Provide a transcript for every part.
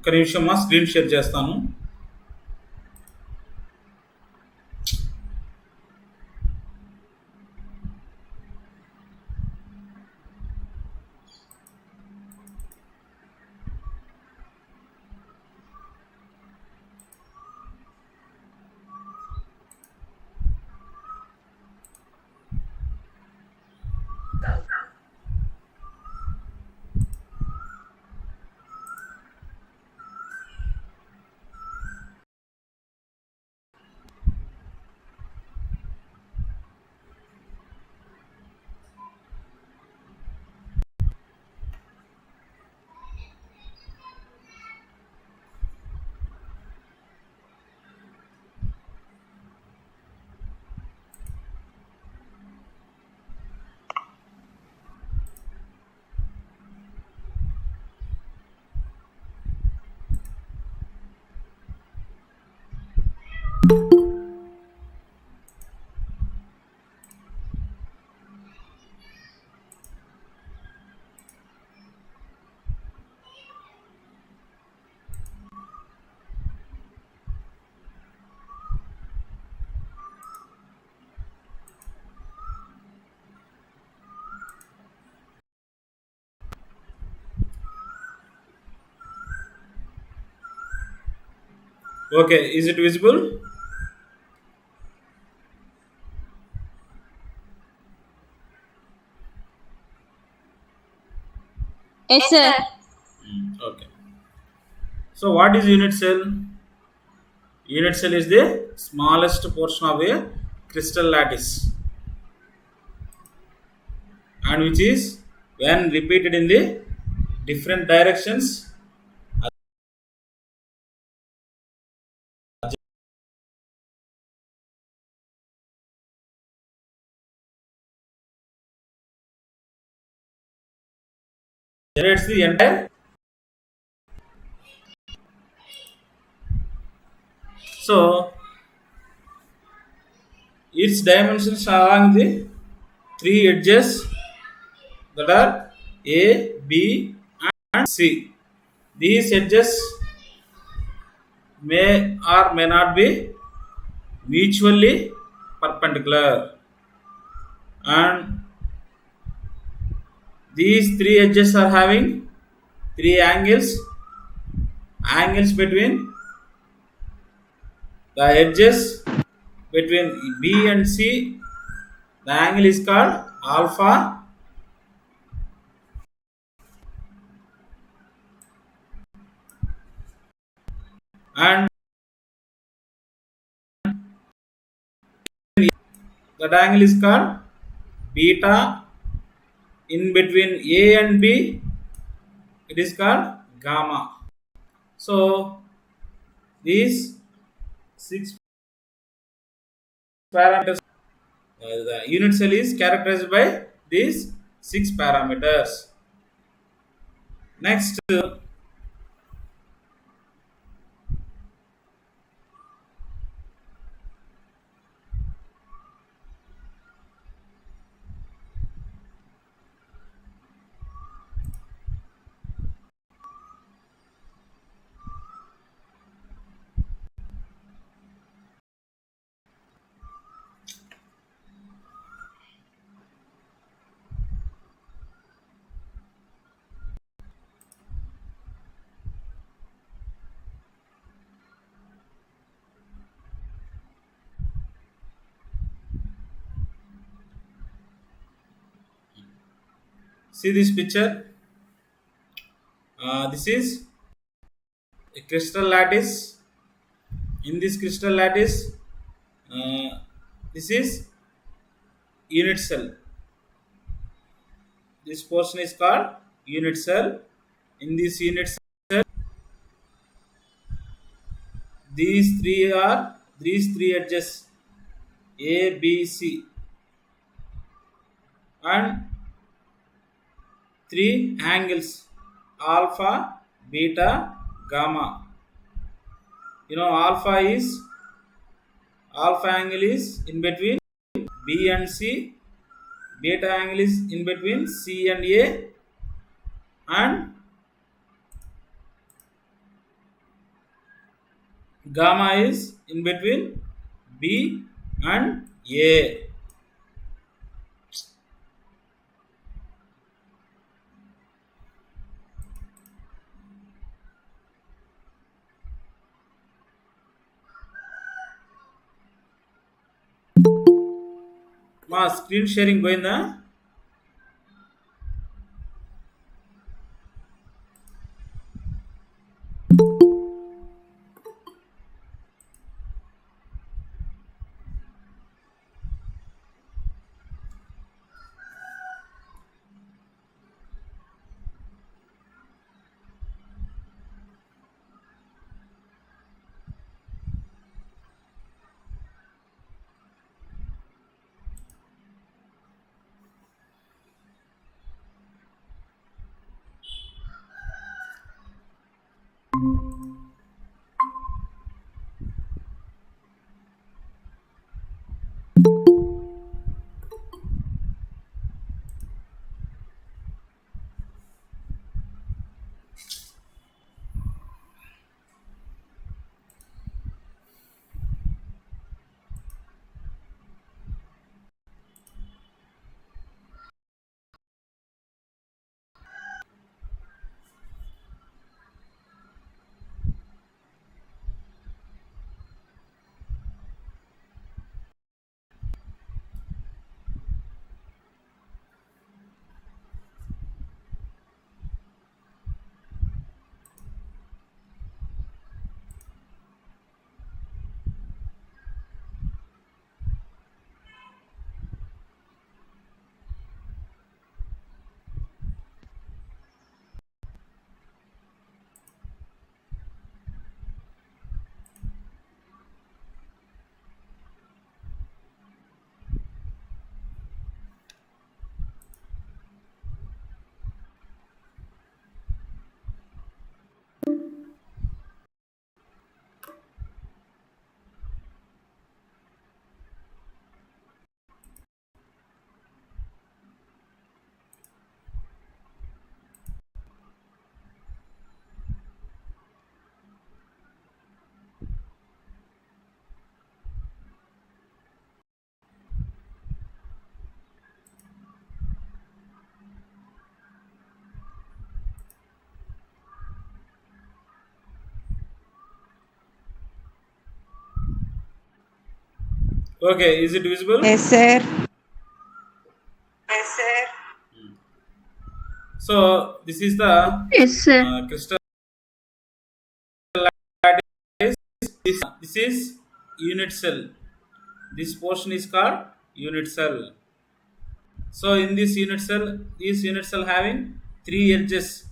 ఒక్క నిమిషం మా స్క్రీన్ షేర్ చేస్తాను. Okay, is it visible? Yes, sir. Okay. So what is unit cell? Unit cell is the smallest portion of a crystal lattice, and which is when repeated in the different directions generates the entire. So its dimensions along the three edges that are A, B, and C. These edges may or may not be mutually perpendicular, and these three edges are having three angles between the edges between B and C. The angle is called alpha, and that angle is called beta. In between A and B, it is called gamma. So these six parameters, the unit cell is characterized by these six parameters. Next, see this picture. This is a crystal lattice. In this crystal lattice, uh, this is unit cell. This portion is called unit cell. In this unit cell, these three edges A, B, C, and three angles alpha, beta, gamma. Alpha angle is in between B and C, beta angle is in between C and A, and Gamma is in between B and A. మా screen sharing పోయిందా? Okay, is it visible? Yes, sir. So this is the Yes, sir. crystal lattice. This is unit cell. This portion is called unit cell. So in this unit cell having three edges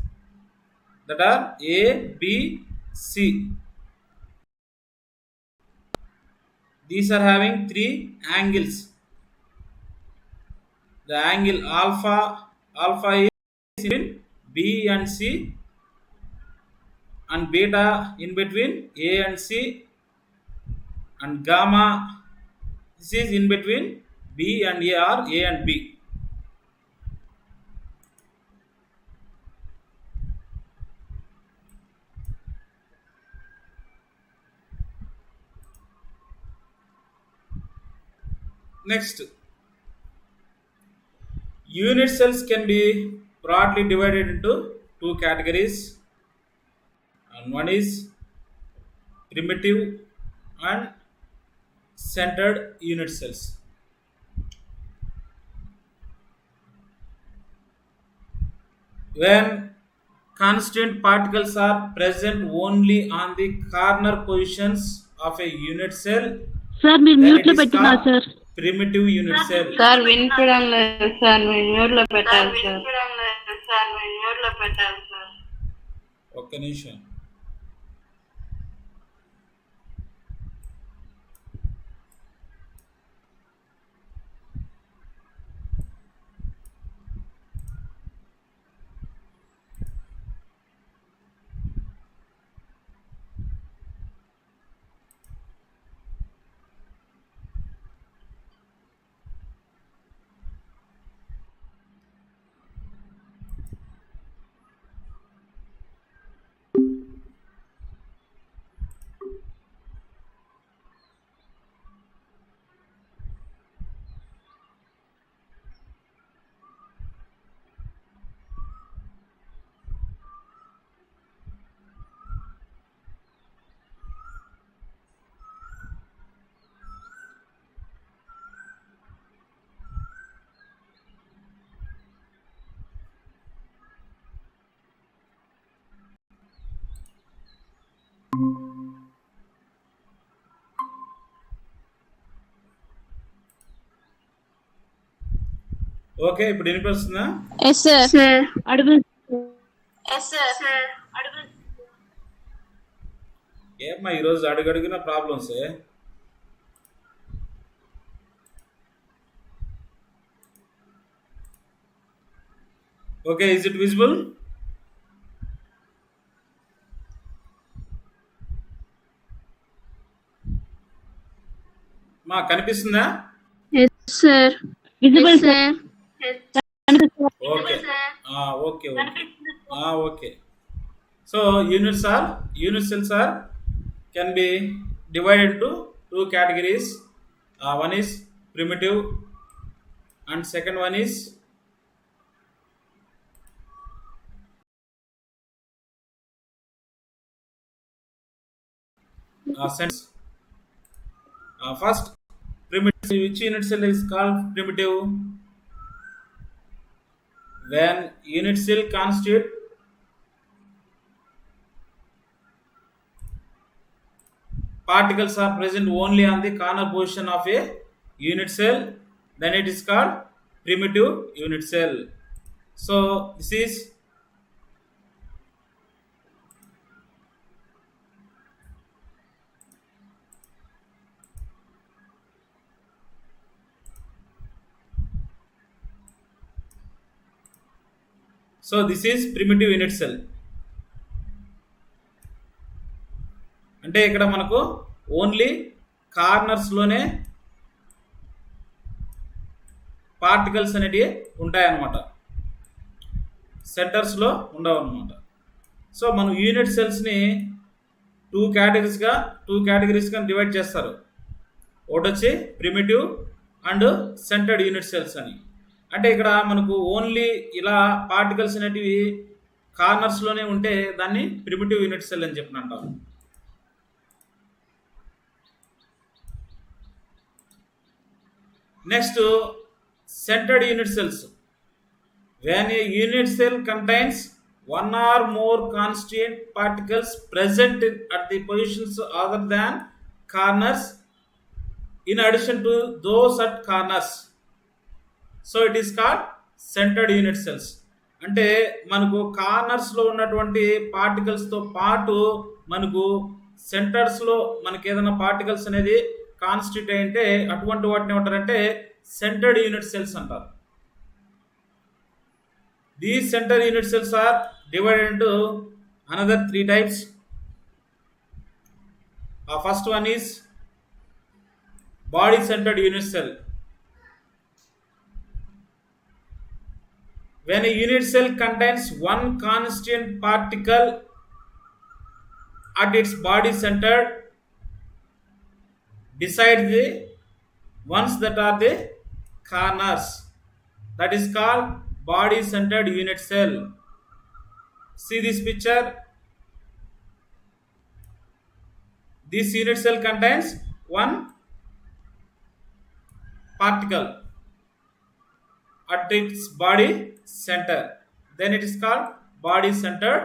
that are A, B, C. These are having three angles. The angle alpha is in B and C, and beta in between A and C, and gamma this is in between B and A or A and B. Next, unit cells can be broadly divided into two categories, and one is primitive and centered unit cells. When constant particles are present only on the corner positions of a unit cell, sir మీరు then mute it లో is పెట్టున్నారు called sir. primitive unit cell. Sir వినపడం లేదు sir, మీరు mute లో పెట్టాలి sir. ఒక్క నిమిషం. ఓకే, ఇప్పుడు వినిపిస్తుందా? Yes sir. సార్ అడుగు. ఏమ్మా ఈరోజు అడుగడుగున ప్రాబ్లమ్సే. Okay, is it visible? మా కనిపిస్తుందా? Yes sir. Visible sir. Okay. Okay okay. Okay. So unit cells are can be divided into two categories. One is primitive and second one is sense. First, primitive. Which unit cell is called primitive? When unit cell constitute particles are present only on the corner position of a unit cell, then it is called primitive unit cell. So this is primitive unit cell. అంటే ఇక్కడ మనకు only corners లోనే particles అనేటివి ఉంటాయన్నమాట, centres లో ఉండవు అన్నమాట. So మనం యూనిట్ సెల్స్ ని టూ కేటగిరీస్ గా డివైడ్ చేస్తారు. ఒకటి వచ్చి primitive and centred unit cells అని. అంటే ఇక్కడ మనకు ఓన్లీ ఇలా పార్టికల్స్ అనేటివి కార్నర్స్ లోనే ఉంటే దాన్ని ప్రిమిటివ్ యూనిట్ సెల్ అని చెప్పి అంటారు. Next, centered unit cells. When a unit cell contains one or more constituent particles present at the positions other than corners in addition to those at corners, so it is called centered unit cells. అంటే మనకు corners లో ఉన్నటువంటి particles తో పాటు మనకు centres లో మనకి ఏదైనా పార్టికల్స్ అనేది కాన్స్టిట్యూట్ అయితే అటువంటి వాటిని ఏమంటారంటే సెంటర్డ్ యూనిట్ సెల్స్ అంటారు. These centered unit cells are divided into another three types. First one is body centered unit cell. When a unit cell contains one constituent particle at its body center beside the ones that are the corners, that is called body centered unit cell. See this picture. This unit cell contains one particle at its body center, then it is called body centered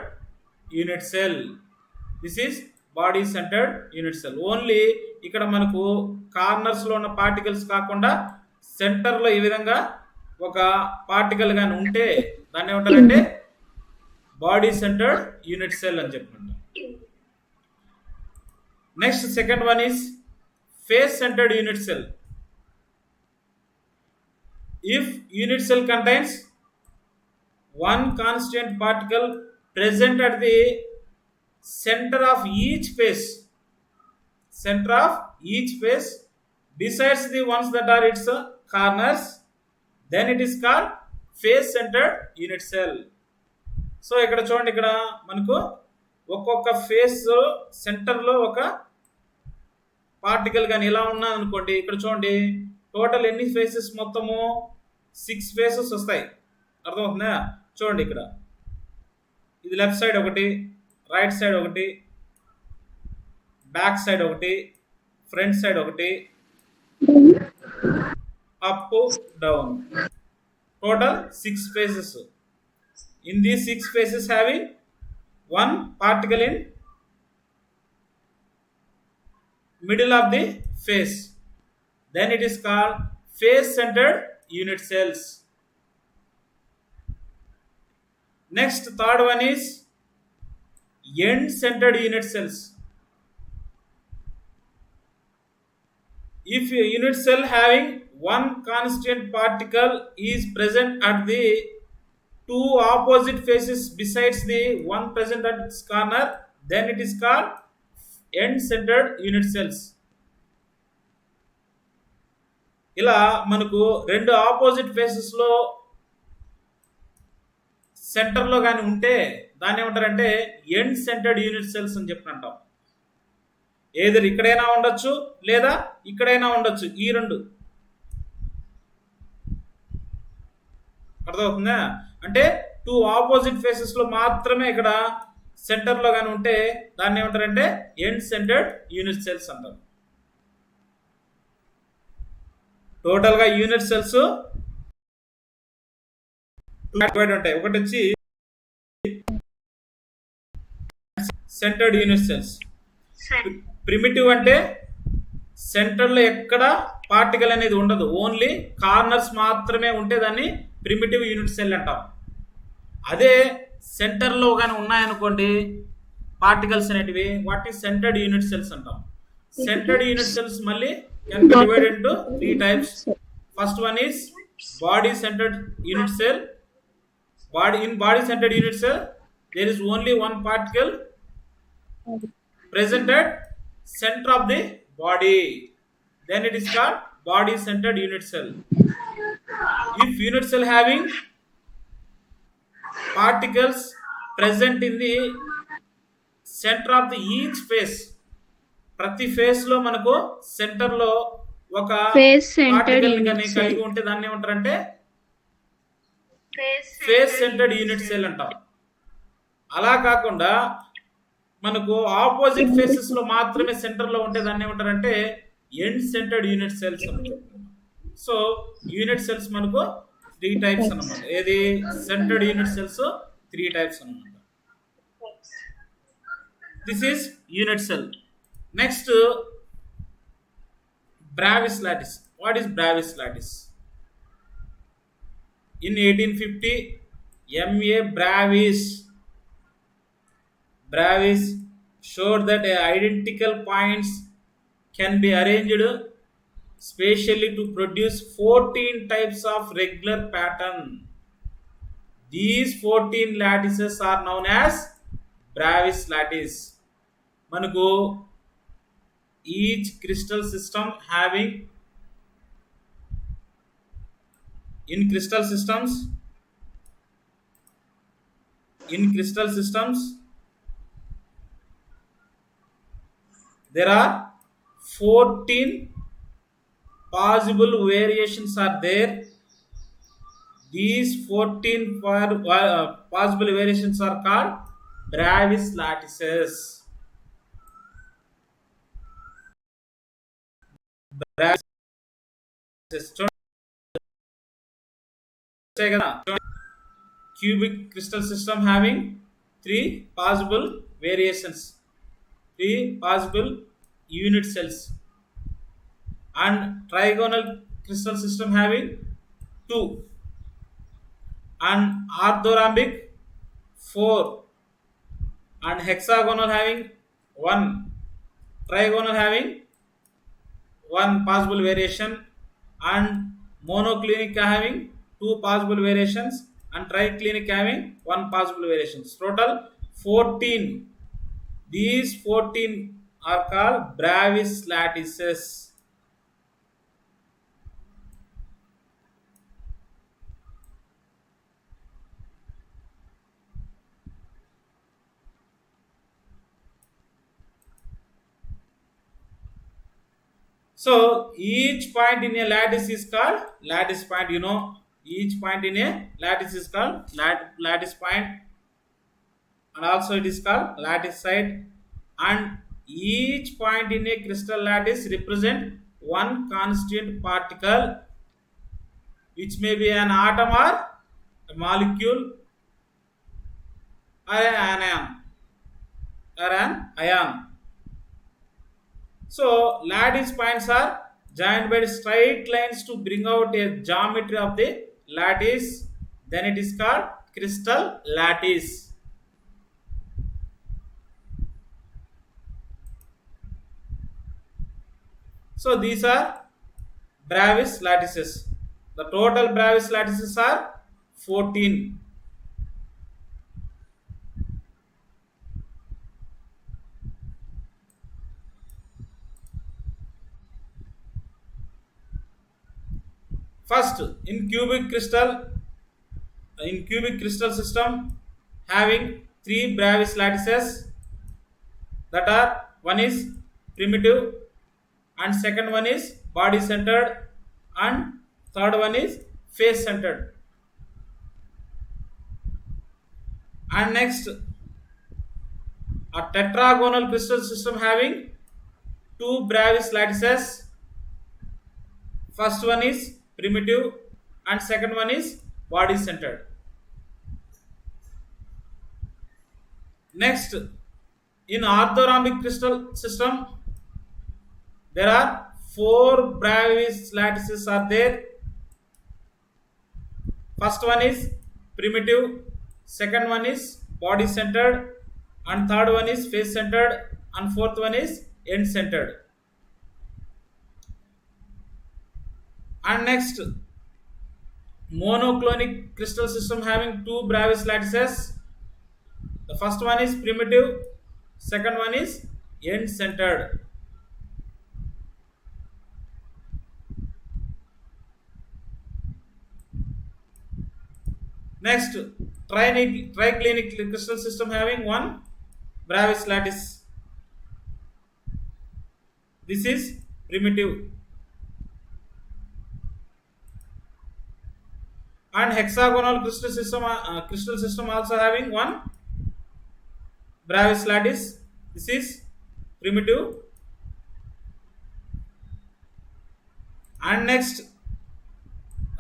unit cell. This is body centred unit cell. Only ఇక్కడ మనకు corners లో ఉన్న particles కాకుండా centre లో ఈ విధంగా ఒక particle గాని ఉంటే దాన్ని ఏమంటారంటే బాడీ సెంటర్డ్ యూనిట్ సెల్ అని చెప్పండి. Next second one is face centred unit cell. If unit cell contains one constant particle present at the center of each face besides the ones that are its corners, then it is called face centered unit cell. So ఇక్కడ చూడండి, ఇక్కడ మనకు ఒక్కొక్క face centre లో ఒక particle కానీ ఇలా ఉన్నది అనుకోండి. ఇక్కడ చూడండి టోటల్ ఎన్ని ఫేసెస్, మొత్తము 6 ఫేసెస్ వస్తాయి. అర్థమవుతుందా? చూడండి ఇక్కడ ఇది లెఫ్ట్ సైడ్ ఒకటి, రైట్ సైడ్ ఒకటి, బ్యాక్ సైడ్ ఒకటి, ఫ్రంట్ సైడ్ ఒకటి, up down, total 6 faces. In these 6 faces having one particle in middle of the face, then it is called face centered unit cells. Next, third one is end-centered unit cells. If a unit cell having one constant particle is present at the two opposite faces besides the one present at its corner, then it is called end-centered unit cells. ఇలా మనకు రెండు opposite faces లో centre లో కానీ ఉంటే దాన్ని ఏమంటారంటే end centred unit cells అని చెప్పి అంటాం. ఏదర్ ఇక్కడైనా ఉండొచ్చు లేదా ఇక్కడైనా ఉండొచ్చు, ఈ రెండు. అర్థమవుతుందా? అంటే టూ ఆపోజిట్ ఫేసెస్ లో మాత్రమే ఇక్కడ సెంటర్ లో కానీ ఉంటే దాన్ని ఏమంటారంటే ఎండ్ సెంటర్డ్ యూనిట్ సెల్స్ అంటారు. టోటల్ గా యూనిట్ సెల్స్ ఉంటాయి. ఒకటి వచ్చి సెంటర్డ్ యూనిట్ సెల్స్. ప్రిమిటివ్ అంటే సెంటర్ లో ఎక్కడ పార్టికల్ అనేది ఉండదు, ఓన్లీ కార్నర్స్ మాత్రమే ఉంటే దాన్ని ప్రిమిటివ్ యూనిట్ సెల్ అంటాం. అదే సెంటర్ లో కానీ ఉన్నాయనుకోండి పార్టికల్స్ అనేటివి, వాటి సెంటర్డ్ యూనిట్ సెల్స్ అంటాం. సెంటర్డ్ యూనిట్ సెల్స్ మళ్ళీ can be divided into three types. First one is body centered unit cell. In body centered unit cell there is only one particle present at center of the body, then it is called body centered unit cell. If unit cell having particles present in the center of the each face, ప్రతి face లో మనకు centre లో ఒక particle కలిగి ఉంటే దాన్ని ఏమంటారంటే face centred unit cell అంటాం. అలా కాకుండా మనకు ఆపోజిట్ ఫేసెస్ లో మాత్రమే సెంటర్ లో ఉంటే దాన్ని ఏమంటారంటే ఎండ్ సెంటర్డ్ యూనిట్ సెల్స్ అని. సో యూనిట్ సెల్స్ మనకు 3 టైప్స్ అన్నమాట. ఏది సెంటర్డ్ యూనిట్ సెల్స్ 3 టైప్స్ అన్నమాట. This is unit cell. Next, Bravais lattice. What is Bravais lattice? In 1850, M.A. Bravais showed that identical points can be arranged spatially to produce 14 types of regular pattern. These 14 lattices are known as Bravais lattice. మనకు each crystal system having in crystal systems there are 14 possible variations are there. These 14 possible variations are called Bravais lattices. Cubic crystal system having 3 possible variations, 3 possible unit cells, and trigonal crystal system having 2, and orthorhombic 4, and hexagonal having 1, trigonal having 1 possible variation, and monoclinic having 2 possible variations, and triclinic having 1 possible variations. Total 14. These 14 are called Bravais lattices. So each point in a lattice is called lattice point. You know, each point in a lattice is called lattice point, and also it is called lattice side. And each point in a crystal lattice represent one constant particle, which may be an atom or a molecule or an ion. So lattice points are joined by straight lines to bring out a geometry of the lattice. Then it is called crystal lattice. So these are Bravais lattices. The total Bravais lattices are 14. First, in cubic crystal system having three Bravais lattices, that are one is primitive, and second one is body centered, and third one is face centered. And next, a tetragonal crystal system having two Bravais lattices. First one is primitive and second one is body centered. Next, in orthorhombic crystal system, there are four Bravais lattices are there. First one is primitive, second one is body centered, and third one is face centered, and fourth one is end centered. And next, monoclonic crystal system having two Bravais lattices. The first one is primitive, second one is end centered. Next, triclinic crystal system having one Bravais lattice. This is primitive. And hexagonal crystal system also having one Bravais lattice. This is primitive. And next,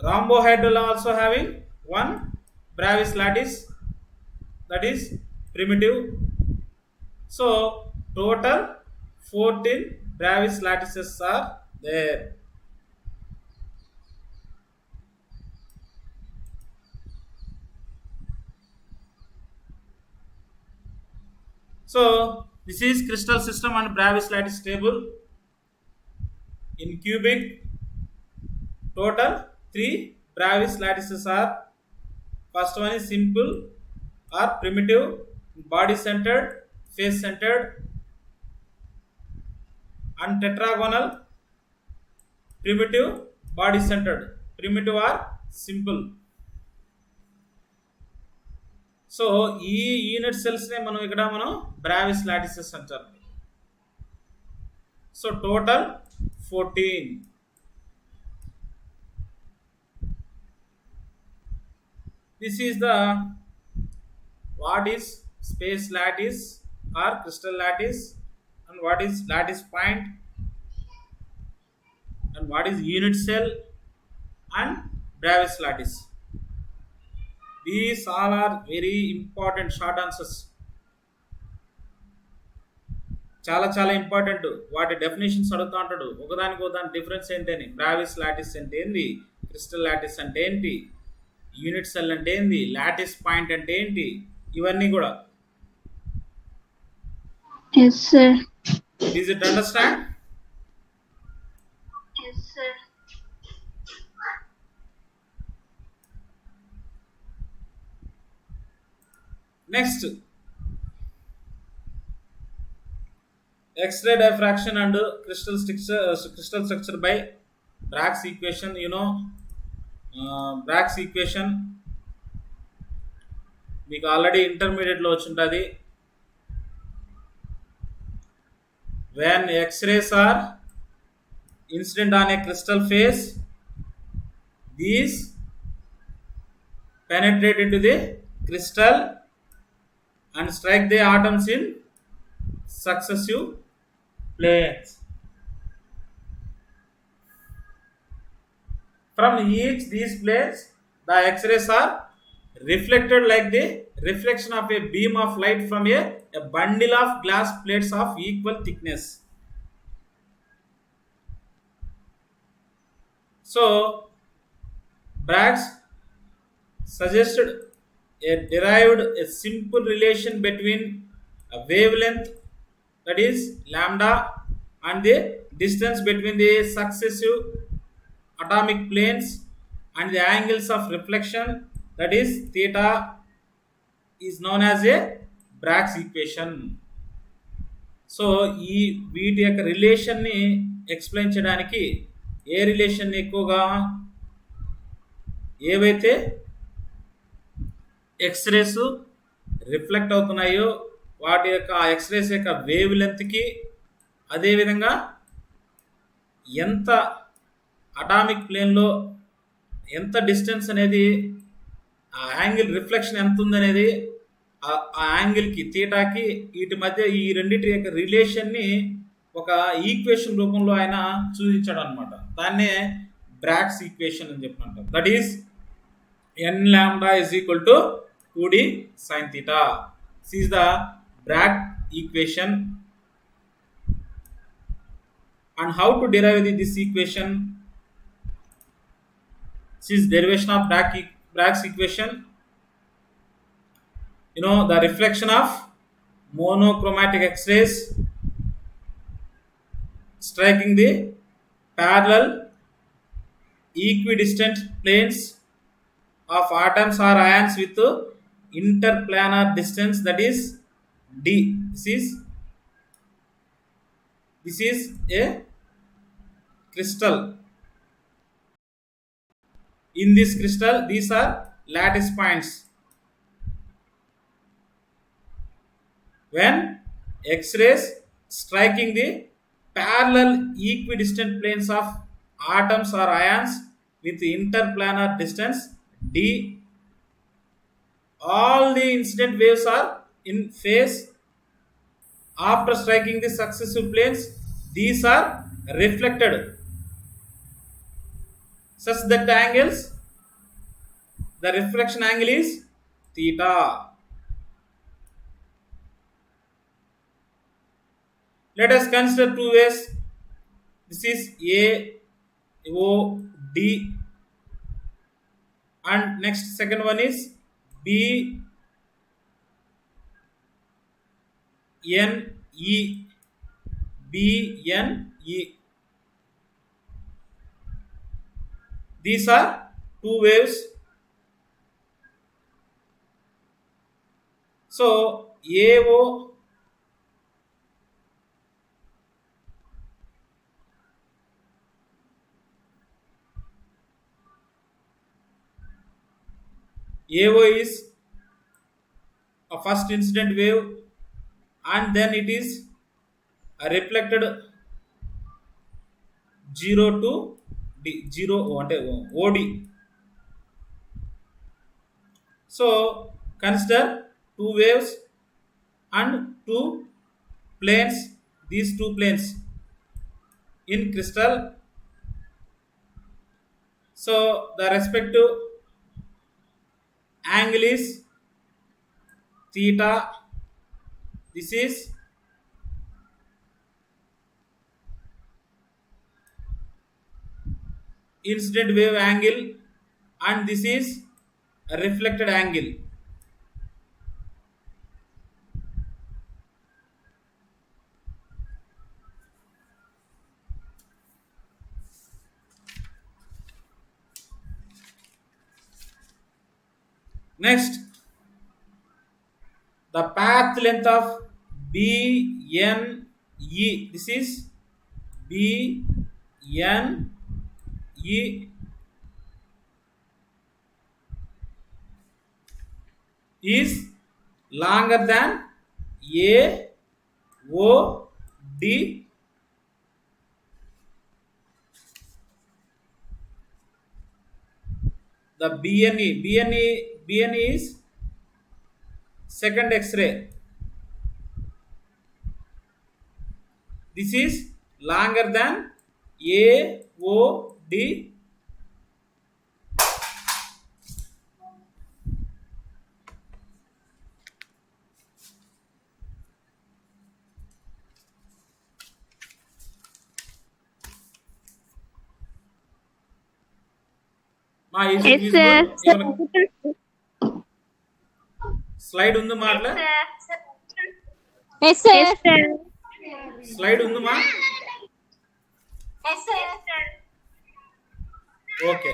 rhombohedral also having one Bravais lattice, that is primitive. So total 14 Bravais lattices are there. So this is crystal system and Bravais lattice table. In cubic, total 3 Bravais lattices are. First one is simple or primitive, body centered, face centered, and tetragonal, primitive, body centered. Primitive or simple. So ఈ unit cells నే మనం బ్రావిస్ lattices అంటారు. So total 14. This is the what is space lattice or crystal lattice, and what is lattice point, and what is unit cell and Bravais lattice. These all are very important short answers. చాలా చాలా important. వాటి definitions అడుగుతూ ఉంటాడు, ఒకదానికి ఒకదాని difference ఏంటని. బ్రావిస్ lattice అంటే ఏంది, క్రిస్టల్ లాటిస్ అంటే ఏంటి, యూనిట్ సెల్ అంటే ఏంది, లాటిస్ పాయింట్ అంటే ఏంటి, ఇవన్నీ కూడా. Yes, sir. Is it understand? Yes, sir. Next, X-ray diffraction and crystal structure by Bragg's equation. Bragg's equation మీకు ఆల్రెడీ ఇంటర్మీడియట్లో వచ్చి ఉంటుంది. When X-rays are incident on a crystal face, these penetrate into the crystal and strike the atoms in successive planes. From each these planes, the X-rays are reflected like the reflection of a beam of light from a bundle of glass plates of equal thickness. So Bragg suggested derived a simple relation between a wavelength, that is lambda, and the distance between the successive atomic planes, and the angles of reflection, that is theta, is known as a Bragg's equation. So ఈ వీటి యొక్క రిలేషన్ని explain చేయడానికి ఏ relation ఎక్కువగా ఏవైతే X-rays reflect అవుతున్నాయో వాటి యొక్క ఎక్స్రేస్ యొక్క వేవ్ లెంత్కి, అదేవిధంగా ఎంత అటామిక్ ప్లేన్లో ఎంత డిస్టెన్స్ అనేది, ఆ యాంగిల్ రిఫ్లెక్షన్ ఎంత ఉందనేది, ఆ యాంగిల్కి థీటాకి వీటి మధ్య ఈ రెండింటి యొక్క రిలేషన్ని ఒక ఈక్వేషన్ రూపంలో ఆయన చూపించాడు అనమాట. దాన్నే బ్రాగ్స్ ఈక్వేషన్ అని చెప్పినట్టు. That is n lambda is equal to 2d sin theta. This is the Bragg equation. And how to derive this equation? This is derivation of Bragg's equation. You know, the reflection of monochromatic X-rays striking the parallel equidistant planes of atoms or ions with interplanar distance, that is d. This is a crystal. In this crystal, these are lattice points. When X-rays striking the parallel equidistant planes of atoms or ions with interplanar distance d, all the incident waves are in phase. After striking the successive planes, these are reflected such that the angles, the reflection angle is theta. Let us consider two waves. This is A O D, and next second one is B N E. B N E. These are two waves. So AO is a first incident wave, and then it is reflected 0 to D, 0 అంటే OD. So consider two waves and two planes, these two planes in crystal. So the respective angle is theta. This is incident wave angle, and this is a reflected angle. Next, the path length of BNE. This is BNE is longer than AOD. The BNE is second X-ray. This is longer than AOD. Is it Yes, sir. visible? Slide ఉంది మాట్లా Yes, sir. Yes, sir. Slide ఉంది మా Yes, sir. Okay.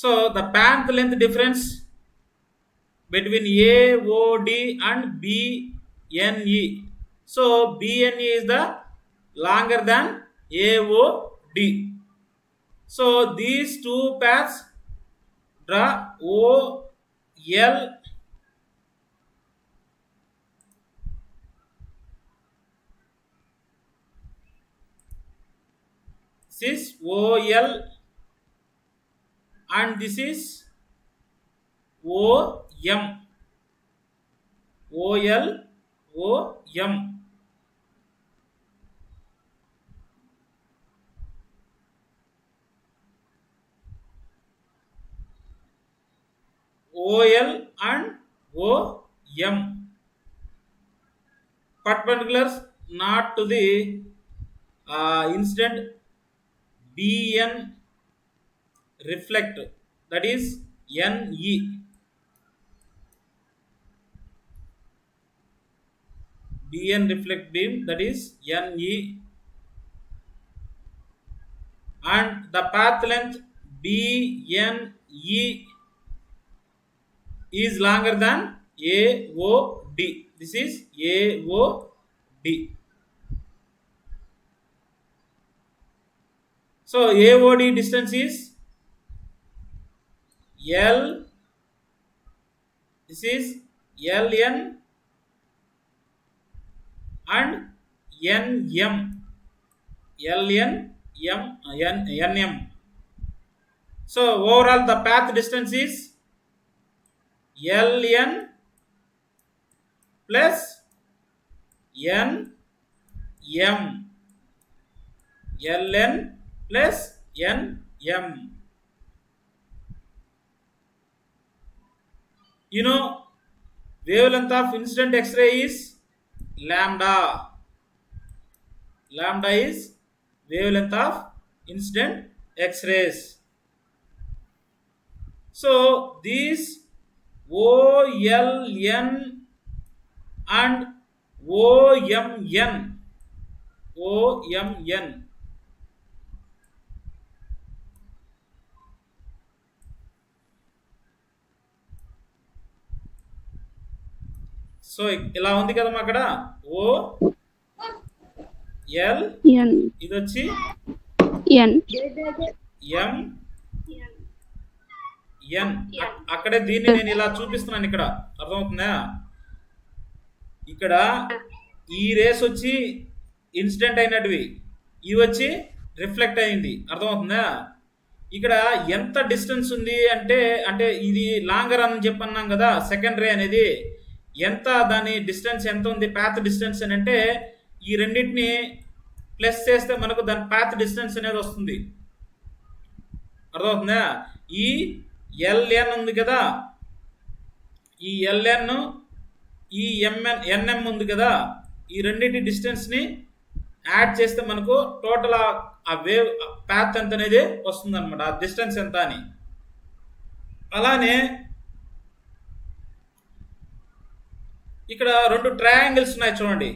So the path length difference between AOD and BNE. So BNE is the longer than AOD. So these two paths draw OL this is OL and this is OM. OL OM. OL and OM. Perpendiculars not to the incident BN reflect, that is NE. BN reflect beam, that is NE, and the path length BNE is longer than AOD. This is AOD. So AOD distance is L. This is LN and NM. NM. So overall the path distance is LN plus NM. LN plus NM. You know, wavelength of incident X-ray is lambda. Lambda is wavelength of incident X-rays. So these OLN and OMN. So ఇలా ఉంది కదమ్మా అక్కడ O L N. ఇది వచ్చి N. ఎం ఎన్. అక్కడే దీన్ని నేను ఇలా చూపిస్తున్నాను, ఇక్కడ అర్థమవుతుందా? ఇక్కడ ఈ రేస్ వచ్చి ఇన్సిడెంట్ అయినటివి, ఇవి వచ్చి రిఫ్లెక్ట్ అయింది, అర్థమవుతుందా? ఇక్కడ ఎంత డిస్టెన్స్ ఉంది అంటే అంటే ఇది లాంగర్ అని చెప్పన్నాం కదా, సెకండ్ రే అనేది ఎంత, దాని డిస్టెన్స్ ఎంత ఉంది, పాత్ డిస్టెన్స్ అని అంటే ఈ రెండింటిని ప్లస్ చేస్తే మనకు దాని పాత్ డిస్టెన్స్ అనేది వస్తుంది, అర్థమవుతుందా? ఈ ఎల్ఎన్ ఉంది కదా, ఈ ఎల్ఎన్ ఈ ఎంఎన్ ఎన్ఎం ఉంది కదా, ఈ రెండింటి డిస్టెన్స్ని యాడ్ చేస్తే మనకు టోటల్ ఆ వేవ్ పాత్ ఎంత అనేది వస్తుంది అనమాట, ఆ డిస్టెన్స్ ఎంత అని. అలానే ఇక్కడ రెండు ట్రయాంగిల్స్ ఉన్నాయి చూడండి,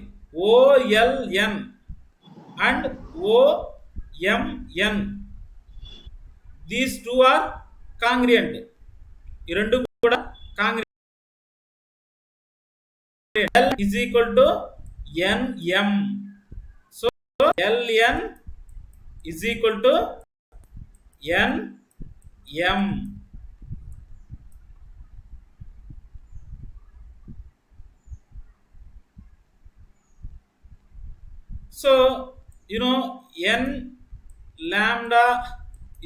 OLN and OMN. These two are congruent, ఈ రెండు కూడా congruent. L is equal to NM. So LN is equal to NM. So you know N lambda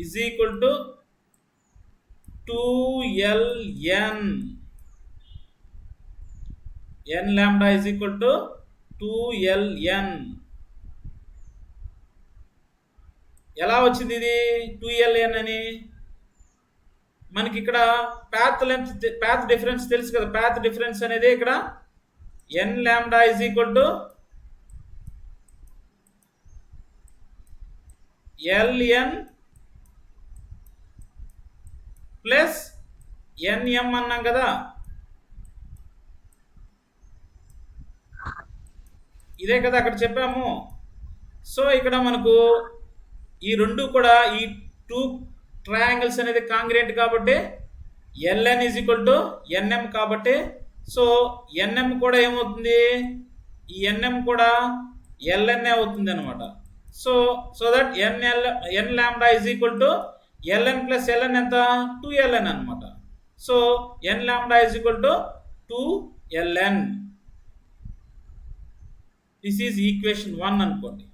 is equal to 2LN. N lambda is equal to 2LN. ఎలా వచ్చింది ఇది 2LN అని? మనకి ఇక్కడ path length, path difference తెలుసు కదా, path difference అనేది ఇక్కడ n lambda is equal to ln plus nm అన్నాం కదా, ఇదే కదా అక్కడ చెప్పాము. సో ఇక్కడ మనకు ఈ రెండు కూడా ఈ టూ ట్రయాంగిల్స్ అనేది కాంగ్రెంట్ కాబట్టి ln is equal to nm కాబట్టి సో nm కూడా ఏమవుతుంది, ఈ nm కూడా ln అవుతుంది అనమాట. So so that n lambda is equal to ln plus ln ఎంత 2ln అనమాట. So n lambda is equal to 2ln. This is equation 1 అనుకోండి.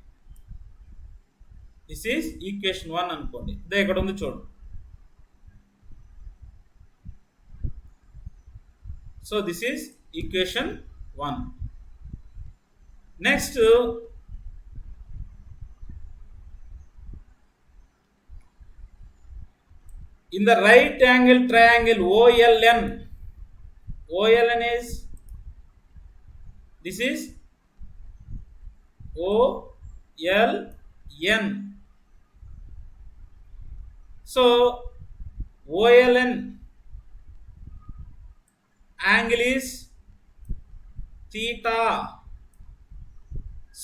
దిస్ ఈజ్ ఈక్వేషన్ 1 అనుకోండి. ఇదే ఇక్కడ ఉంది చూడు. So this is equation 1. Next in the right angle triangle OLN is, this is OLN. So OLN angle is theta.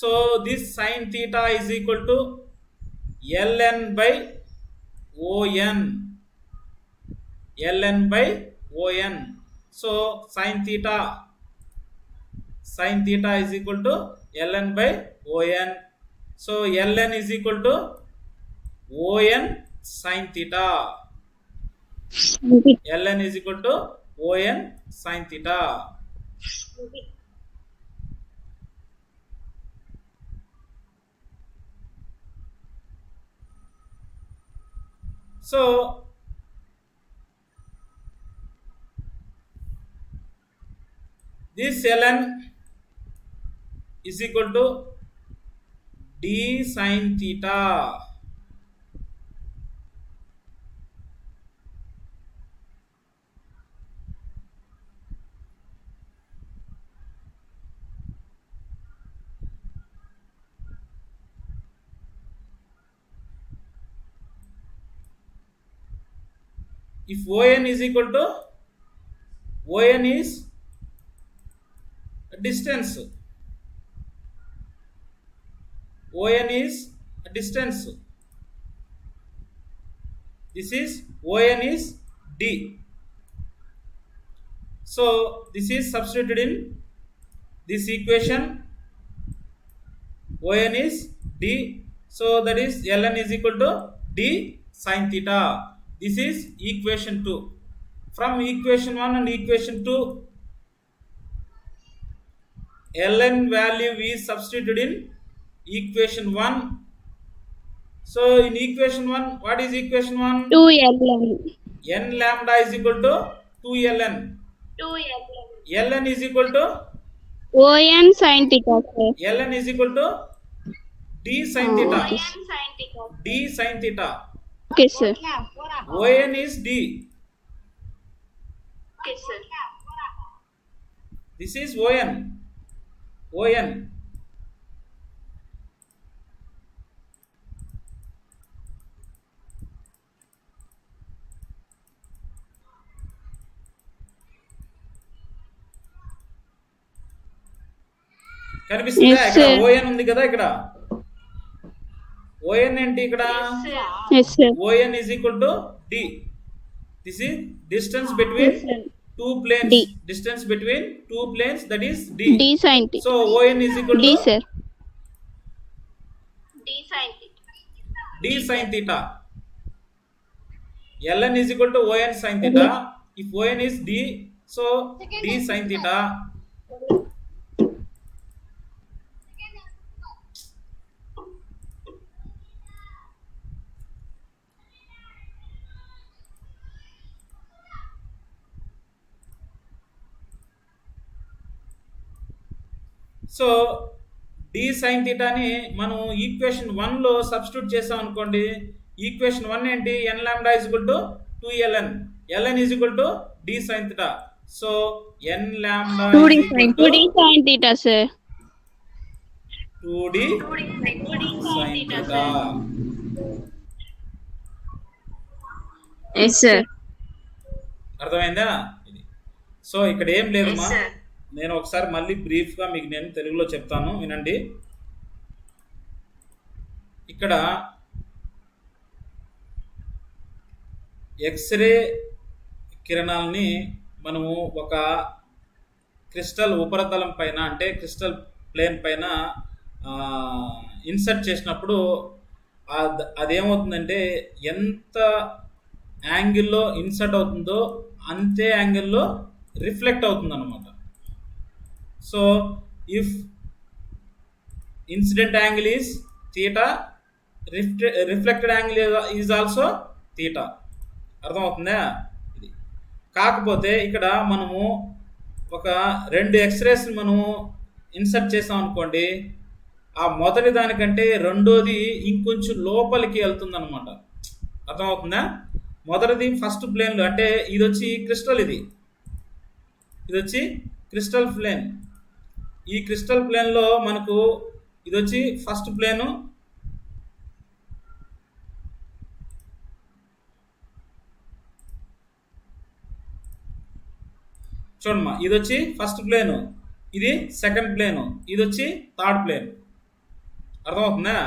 So this sin theta is equal to ln by ON. ln by ON. So sin theta is equal to ln by ON. So ln is equal to ON sin theta. ln is equal to ON sin theta. So this ln is equal to d sin theta. If ON is equal to, ON is distance. ON is a distance. This is ON is D. So this is substituted in this equation. ON is D. So that is ln is equal to D sin theta. This is equation 2. From equation 1 and equation 2, ln value is substituted in equation 1. So in equation 1, what is equation 1? 2ln. N lambda is equal to 2ln. ln is equal to ON sin theta, sir. ln is equal to d sin theta. Okay. D sin theta. Okay, sir. ON is D. Okay, sir. This is ON. ON. కనిపిస్తుందా? Yes, ఇక్కడ sir. ON ఉంది కదా ఇక్కడ. ON ఏంటి ఇక్కడ? Yes, sir. ON is equal to D. This is distance between Yes, sir. two planes. D. Distance between two planes, that is D. D sin theta. So ON is equal D, to sir. D sin theta. D sin theta. ln is equal to ON sin theta. If ON is D, so D sin theta. So D sine థీటాని మనం equation 1లో substitute చేసాం అనుకోండి. Equation 1 ఏంటి? N lambda is equal to 2ln. ln is equal to D sine theta. So n lambda 2D is sin equal to theta, sir. 2d sin theta. Yes, sir. అర్థమైందా ఇది? So ఇక్కడ ఏం లేదమ్మా, నేను ఒకసారి మళ్ళీ బ్రీఫ్గా మీకు నేను తెలుగులో చెప్తాను, వినండి. ఇక్కడ ఎక్స్రే కిరణాలని మనము ఒక క్రిస్టల్ ఉపరితలం పైన, అంటే క్రిస్టల్ ప్లేన్ పైన ఇన్సర్ట్ చేసినప్పుడు అదేమవుతుందంటే ఎంత యాంగిల్లో ఇన్సర్ట్ అవుతుందో అంతే యాంగిల్లో రిఫ్లెక్ట్ అవుతుంది అనమాట. So if incident angle is theta, reflected angle is also theta. అర్థమవుతుందా ఇది? కాకపోతే ఇక్కడ మనము ఒక 2 ఎక్స్రేస్ మనము ఇన్సర్ట్ చేసాం అనుకోండి, ఆ మొదటి దానికంటే రెండోది ఇంకొంచెం లోపలికి వెళ్తుంది అనమాట. అర్థమవుతుందా? మొదటిది ఫస్ట్ ప్లేన్లో, అంటే ఇది వచ్చి క్రిస్టల్, ఇది వచ్చి క్రిస్టల్ ప్లేన్. ఈ క్రిస్టల్ ప్లేన్లో మనకు ఇది వచ్చి ఫస్ట్ ప్లేను, చూడమ్మా, ఇది వచ్చి ఫస్ట్ ప్లేను, ఇది సెకండ్ ప్లేను, ఇది వచ్చి థర్డ్ ప్లేన్. అర్థమవుతుందా?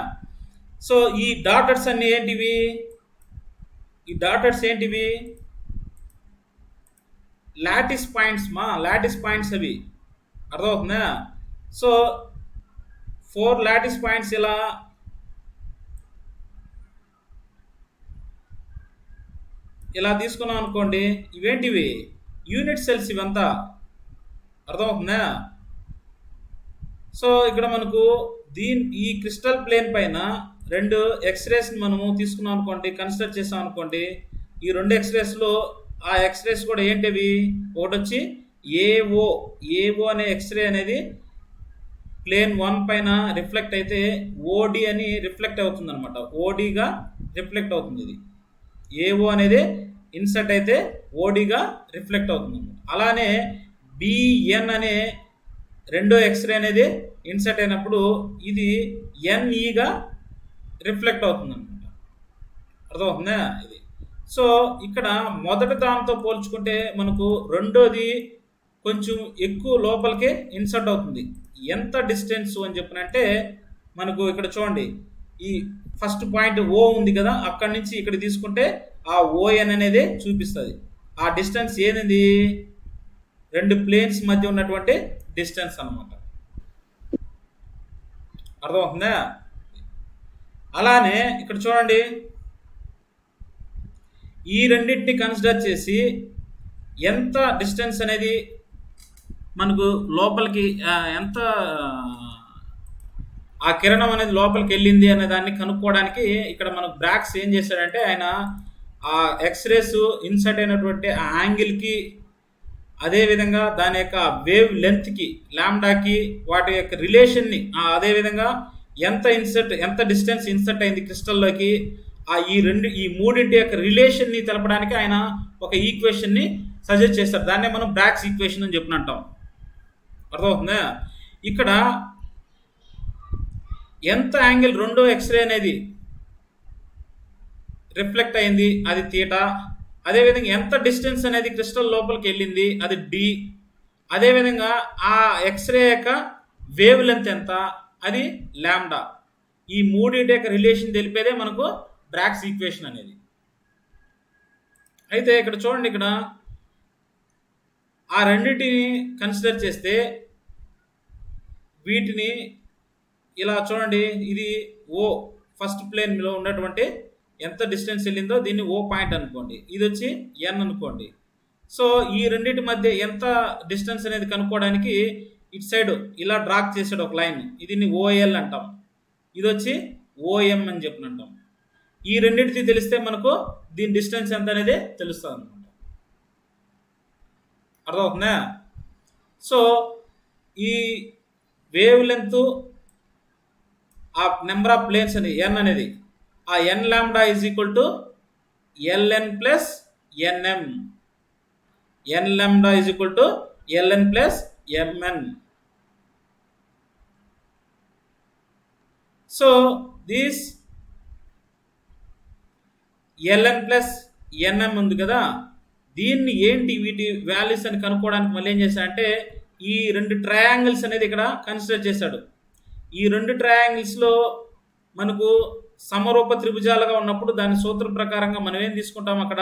సో ఈ డాటర్స్ అన్ని ఏంటివి? ఈ డాటర్స్ ఏంటివి? లాటిస్ పాయింట్స్ మా, లాటిస్ పాయింట్స్ అవి. అర్థమవుతుందా? సో 4 లాటిస్ పాయింట్స్ ఇలా తీసుకున్నాం అనుకోండి, ఇవేంటివి? యూనిట్ సెల్స్ ఇవంతా. అర్థమవుతుందా? సో ఇక్కడ మనకు ఈ క్రిస్టల్ ప్లేన్ పైన 2 ఎక్స్రేస్ మనము తీసుకున్నాం అనుకోండి, కన్సిడర్ చేసాం అనుకోండి. ఈ 2 ఎక్స్రేస్లో ఆ ఎక్స్రేస్ కూడా ఏంటివి? ఒకటి వచ్చి ఏఓ అనే ఎక్స్రే అనేది ప్లేన్ 1 పైన రిఫ్లెక్ట్ అయితే ఓడి అని రిఫ్లెక్ట్ అవుతుంది అనమాట. ఓడిగా రిఫ్లెక్ట్ అవుతుంది. ఇది ఏఓ అనేది ఇన్సర్ట్ అయితే ఓడిగా రిఫ్లెక్ట్ అవుతుంది అనమాట. అలానే బిఎన్ అనే రెండో ఎక్స్రే అనేది ఇన్సర్ట్ అయినప్పుడు ఇది ఎన్ఈగా రిఫ్లెక్ట్ అవుతుంది అనమాట. అర్థమవుతుందా ఇది? సో ఇక్కడ మొదటి దాంతో పోల్చుకుంటే మనకు రెండోది కొంచెం ఎక్కువ లోపలికే ఇన్సర్ట్ అవుతుంది. ఎంత డిస్టెన్స్ అని చెప్పినంటే మనకు ఇక్కడ చూడండి, ఈ ఫస్ట్ పాయింట్ ఓ ఉంది కదా, అక్కడి నుంచి ఇక్కడ తీసుకుంటే ఆ ఓఎన్ అనేది చూపిస్తుంది. ఆ డిస్టెన్స్ ఏది? 2 ప్లేన్స్ మధ్య ఉన్నటువంటి డిస్టెన్స్ అన్నమాట. అర్థమవుతుందా? అలానే ఇక్కడ చూడండి, ఈ రెండింటిని కన్సిడర్ చేసి ఎంత డిస్టెన్స్ అనేది మనకు లోపలికి, ఎంత ఆ కిరణం అనేది లోపలికి వెళ్ళింది అనే దాన్ని కనుక్కోవడానికి ఇక్కడ మనకు బ్రాక్స్ ఏం చేశాడంటే, ఆయన ఆ ఎక్స్రేస్ ఇన్సర్ట్ అయినటువంటి ఆ యాంగిల్కి, అదేవిధంగా దాని యొక్క వేవ్ లెంత్కి, లాంబ్డాకి, వాటి యొక్క రిలేషన్ని, అదేవిధంగా ఎంత డిస్టెన్స్ ఇన్సర్ట్ అయింది క్రిస్టల్లోకి, ఈ మూడింటి యొక్క రిలేషన్ని తెలపడానికి ఆయన ఒక ఈక్వేషన్ని సజెస్ట్ చేస్తారు. దాన్నే మనం బ్రాక్స్ ఈక్వేషన్ అని చెప్పిన అంటాం. అర్థమవుతుందా? ఇక్కడ ఎంత యాంగిల్ రెండో ఎక్స్రే అనేది రిఫ్లెక్ట్ అయింది, అది థీటా. అదేవిధంగా ఎంత డిస్టెన్స్ అనేది క్రిస్టల్ లోపలికి వెళ్ళింది, అది డి. అదేవిధంగా ఆ ఎక్స్రే యొక్క వేవ్ లెంత్ ఎంత, అది లాంబ్డా. ఈ మూడింటి యొక్క రిలేషన్ తెలిపేదే మనకు బ్రాక్స్ ఈక్వేషన్ అనేది. అయితే ఇక్కడ చూడండి, ఇక్కడ ఆ రెండింటిని కన్సిడర్ చేస్తే వీటిని ఇలా చూడండి, ఇది ఓ ఫస్ట్ ప్లేన్లో ఉన్నటువంటి ఎంత డిస్టెన్స్ వెళ్ళిందో దీన్ని ఓ పాయింట్ అనుకోండి, ఇది వచ్చి ఎన్ అనుకోండి. సో ఈ రెండింటి మధ్య ఎంత డిస్టెన్స్ అనేది కనుక్కోవడానికి ఇటు సైడ్ ఇలా డ్రాక్ చేసాడు ఒక లైన్, దీన్ని ఓఎల్ అంటాం. ఇది వచ్చి ఓఎం అని చెప్పిన అంటాం. ఈ రెండింటిది తెలిస్తే మనకు దీని డిస్టెన్స్ ఎంత అనేది తెలుస్తుంది అనమాట. అర్థమవుతుందా? సో ఈ వేవ్ లెంత్, ఆ నెంబర్ ఆఫ్ ప్లేన్స్ అని ఎన్ అనేది, ఆ N lambda is equal to LN plus NM. n lambda is equal to ln plus mn. So this ln plus nm ఉంది కదా, దీన్ని ఏంటి వీటి వాల్యూస్ అని కనుక్కోవడానికి మళ్ళీ ఏం చేశాడంటే ఈ రెండు ట్రయాంగిల్స్ అనేది ఇక్కడ కన్సిడర్ చేశాడు. ఈ రెండు ట్రయాంగిల్స్లో మనకు సమరూప త్రిభుజాలుగా ఉన్నప్పుడు దాని సూత్రం ప్రకారంగా మనం ఏం తీసుకుంటాం, అక్కడ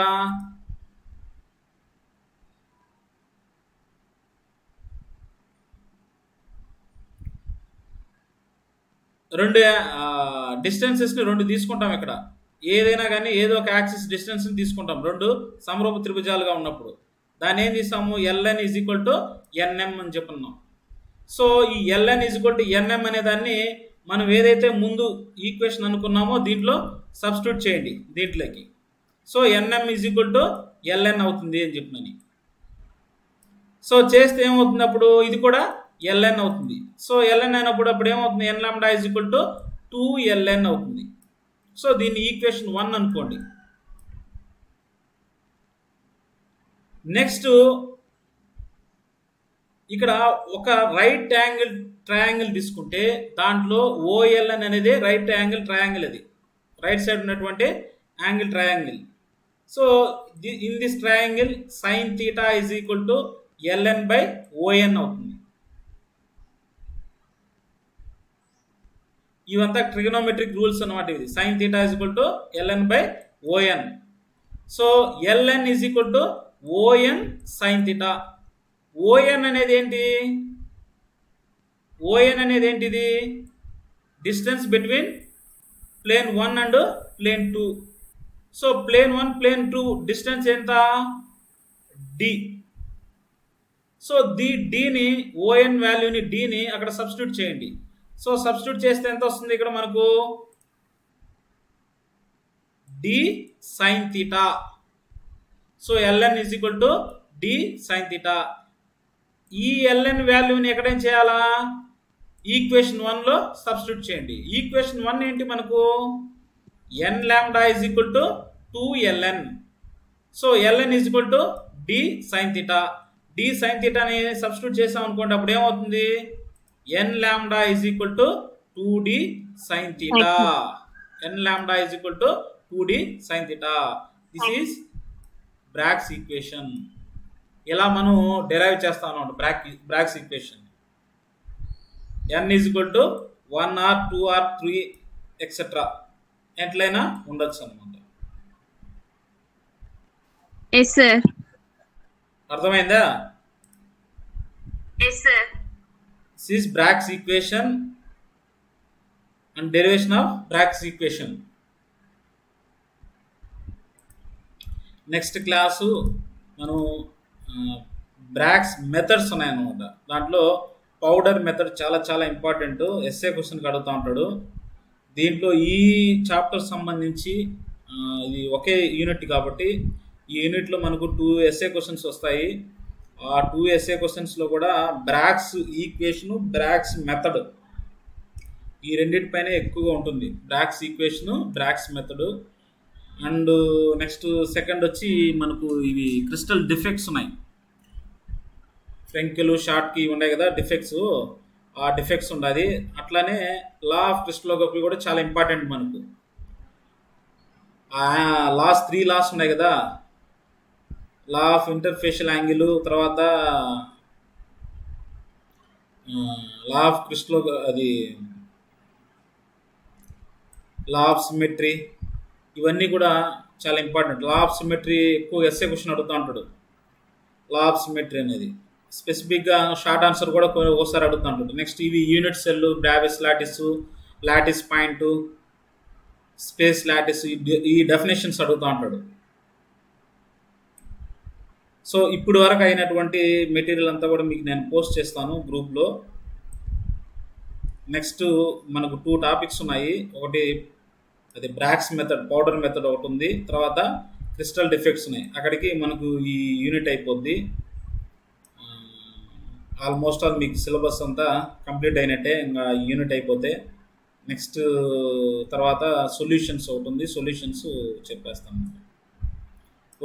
రెండు డిస్టెన్సెస్ని రెండు తీసుకుంటాం. ఇక్కడ ఏదైనా కానీ ఏదో ఒక యాక్సిస్ డిస్టెన్స్ని తీసుకుంటాం రెండు సమరూప త్రిభుజాలుగా ఉన్నప్పుడు. దాన్ని ఏం తీస్తాము, ln is equal to nm అని చెప్పున్నాం. సో ఈ ln is equal to nm అనే దాన్ని మనం ఏదైతే ముందు ఈక్వేషన్ అనుకున్నామో దీంట్లో సబ్స్టిట్యూట్ చేయండి దీంట్లోకి. So nm is equal to ln అవుతుంది అని చెప్పినని. సో చేస్తే ఏమవుతుంది, అప్పుడు ఇది కూడా ln అవుతుంది. సో ln అయినప్పుడు అప్పుడు ఏమవుతుంది, n lambda is equal to 2ln అవుతుంది. సో దీన్ని ఈక్వేషన్ 1 అనుకోండి. నెక్స్ట్ ఇక్కడ ఒక రైట్ యాంగిల్ ట్రయాంగిల్ తీసుకుంటే దాంట్లో ఓఎల్ఎన్ అనేది రైట్ యాంగిల్ ట్రయాంగిల్, అది రైట్ సైడ్ ఉన్నటువంటి angle triangle. So in this triangle sine theta is equal to LN by ON అవుతుంది. ఇవంతా ట్రిగనోమెట్రిక్ రూల్స్ అన్నమాట. ఇది sine theta is equal to LN by ON. So LN is equal to ON sine theta. ON అనేది ఏంటి, ON అనేది ఏంటిది, distance between plane 1 and plane 2. So plane 1 plane 2 distance ఎంత, D. So డిని ఓఎన్ వాల్యూని డిని అక్కడ substitute చేయండి. సో సబ్స్టిట్యూట్ చేస్తే ఎంత వస్తుంది ఇక్కడ మనకు, D sine theta. So LN is equal to D sine theta. ఈ ఎల్ఎన్ వాల్యూని ఎక్కడేం చేయాలా, ఈక్వేషన్ 1లో సబ్స్టిట్యూట్ చేయండి. ఈక్వేషన్ 1 ఏంటి మనకు, N lambda is equal to 2ln. So LN is equal to D sine theta. D sine థీటాని substitute చేసాం అనుకోండి, అప్పుడు ఏమవుతుంది, N lambda is equal to 2d sine theta. N lambda is equal to 2d sine theta. This is Bragg's equation. ఇలా మనం derive చేస్తాం అన్నమాట Bragg's equation. n is equal to 1 or 2 or 3 etcetera ఎట్లయినా ఉండొచ్చు అనమాట. Yes sir. అర్థమైందా? Yes, sir. This is Bragg's equation and derivation of Bragg's equation. Next class మనం Bragg's methods ఉన్నాయన్నమాట. దాంట్లో పౌడర్ మెథడ్ చాలా చాలా ఇంపార్టెంట్, ఎస్ఏ క్వశ్చన్కి అడుగుతూ ఉంటాడు. దీంట్లో ఈ చాప్టర్ సంబంధించి ఇది ఒకే యూనిట్ కాబట్టి ఈ యూనిట్లో మనకు 2 ఎస్ఏ క్వశ్చన్స్ వస్తాయి. ఆ 2 ఎస్ఏ క్వశ్చన్స్లో కూడా బ్రాగ్స్ ఈక్వేషను, బ్రాగ్స్ మెథడ్ ఈ రెండింటిపైన ఎక్కువగా ఉంటుంది. Bragg's equation, Bragg's method. And next second వచ్చి మనకు ఇవి క్రిస్టల్ డిఫెక్ట్స్ ఉన్నాయి. ఫ్రెంకెలు షార్ట్కి ఉన్నాయి కదా డిఫెక్ట్స్, ఆ డిఫెక్ట్స్ ఉండాలి. అట్లానే లా ఆఫ్ క్రిస్టలోగ్రఫీ కూడా చాలా ఇంపార్టెంట్ మనకు. లాస్ 3 లాస్ ఉన్నాయి కదా, లా ఆఫ్ ఇంటర్ఫేషియల్ యాంగిల్, తర్వాత లా ఆఫ్ క్రిస్టలో, అది లా ఆఫ్ సిమెట్రీ, ఇవన్నీ కూడా చాలా ఇంపార్టెంట్. లా ఆఫ్ సిమెట్రీ ఎక్కువ ఎస్ఏ క్వశ్చన్ అడుగుతూ ఉంటాడు. లా ఆఫ్ సిమెట్రీ అనేది స్పెసిఫిక్గా షార్ట్ ఆన్సర్ కూడా ఒకసారి అడుగుతూ ఉంటాడు. నెక్స్ట్ ఇవి unit cell, Bravais lattice, lattice point, space lattice, ఈ డెఫినేషన్స్ అడుగుతూ ఉంటాడు. సో ఇప్పుడు వరకు అయినటువంటి మెటీరియల్ అంతా కూడా మీకు నేను పోస్ట్ చేస్తాను గ్రూప్లో. నెక్స్ట్ మనకు 2 టాపిక్స్ ఉన్నాయి. ఒకటి అది బ్రాగ్స్ మెథడ్, పౌడర్ మెథడ్ ఒకటి ఉంది, తర్వాత క్రిస్టల్ డిఫెక్ట్స్ ఉన్నాయి. అక్కడికి మనకు ఈ యూనిట్ అయిపోద్ది. ఆల్మోస్ట్ ఆల్ మీకు సిలబస్ అంతా కంప్లీట్ అయినట్టే, ఇంకా యూనిట్ అయిపోతే నెక్స్ట్ తర్వాత సొల్యూషన్స్ ఒకటి ఉంది, సొల్యూషన్స్ చెప్పేస్తాను.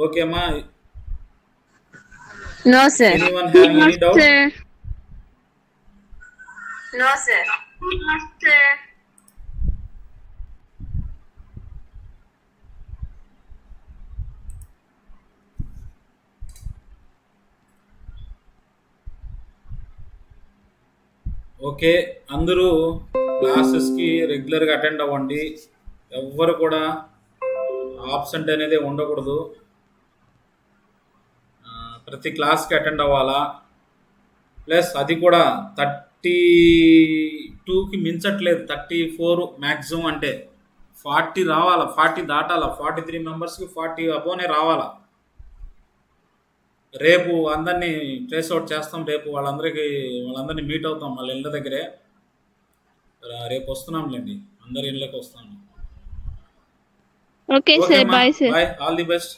ఓకే అమ్మా. No, sir. Anyone having Yes, any doubt? sir. No, sir. Yes, sir. Okay. అందరూ క్లాసెస్‌కి రెగ్యులర్‌గా అటెండ్ అవ్వండి. ఎవ్వరు కూడా ఆబ్సెంట్ అనేది ఉండకూడదు. ప్రతి క్లాస్‌కి అటెండ్ అవ్వాలా. ప్లస్ అది కూడా 32కి మించట్లేదు. 34 మాక్సిమం అంటే 40 రావాలా. 40 దాటాలా. 43 మెంబర్స్‌కి 40 అబోనే రావాలా. రేపు అందరినీ ట్రేస్ అవుట్ చేస్తాం. రేపు వాళ్ళందరినీ మీట్ అవుతాం వాళ్ళ ఇళ్ళ దగ్గరే. రేపు వస్తున్నాంలేండి. అందరి ఇళ్ళకి వస్తాను. Okay, okay sir. అమ్మా. Bye, sir. Bye. All the best.